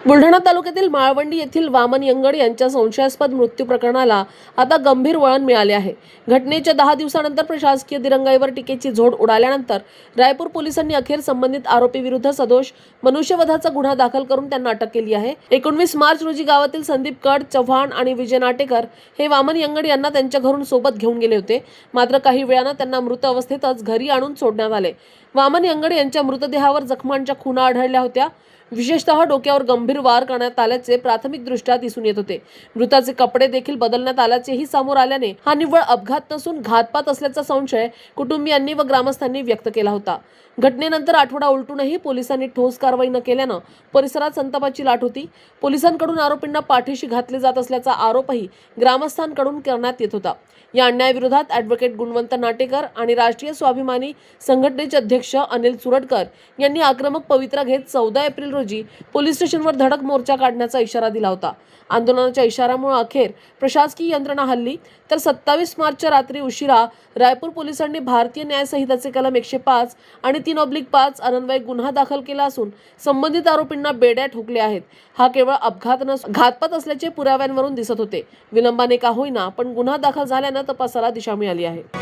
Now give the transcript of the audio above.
बुलढाणा तालुक्यातील माळवंडी येथील वामन यंगड यांच्या संशयास्पद मृत्यू प्रकरणाला आता गंभीर वळण मिळाले आहे। घटनेच्या 10 दिवसानंतर प्रशासकीय दिरंगाईवर टीकेची झोड उडाल्यानंतर रायपूर पोलिसांनी अखेर संबंधित आरोपी विरुद्ध सदोष मनुष्यवधाचा गुन्हा दाखल करून त्यांना अटक केली आहे। 19 मार्च रोजी गावातील संदीप कड चव्हाण आणि विजय नाटेकर हे वामन यंगड यांना त्यांच्या घरून सोबत घेऊन गेले होते। मात्र काही वेळानं त्यांना मृत अवस्थेतच घरी आणून सोडण्यात आले। वामन यंगड यांच्या मृतदेहावर जखमांच्या खुणा आढळल्या होत्या। विशेषतः डोक्यावर गंभीर वार करण्यात आल्याचे प्राथमिकदृष्ट्या दिसून येत होते। मृताचे कपडे देखील बदलण्यात आल्याचेही समोर आल्याने हा निव्वळ अपघात नसून घातपात असल्याचा संशय कुटुंबियांनी व ग्रामस्थांनी व्यक्त केला होता। घटनेनंतर आठवडा उलटूनही पोलिसांनी ठोस कारवाई न केल्यानं परिसरात संतापाची लाट होती। पोलिसांकडून आरोपींना पाठीशी घातले जात असल्याचा आरोपही ग्रामस्थांकडून करण्यात येत होता। या अन्यायाविरोधात ॲडव्होकेट गुणवंत नाटेकर आणि राष्ट्रीय स्वाभिमानी संघटनेचे अध्यक्ष अनिल सुरटकर यांनी आक्रमक पवित्रा घेत 14 एप्रिल रोजी पोलीस स्टेशनवर धडक मोर्चा काढण्याचा इशारा दिला होता। आंदोलनाच्या इशाऱ्यामुळे अखेर प्रशासकीय यंत्रणा हल्ली, तर 27 मार्चच्या रात्री उशिरा रायपूर पोलिसांनी भारतीय न्याय संहिताचे कलम 105 आणि 3/5 अन्वये गुन्हा दाखल केला असून संबंधित आरोपींना बेड्या ठोकल्या आहेत। हा केवळ अपघात नसून घातपात असल्याचे पुराव्यांवरून दिसत होते। विलंबाने का होईना पण गुन्हा दाखल झाल्यानं तपासाला दिशा मिळाली आहे।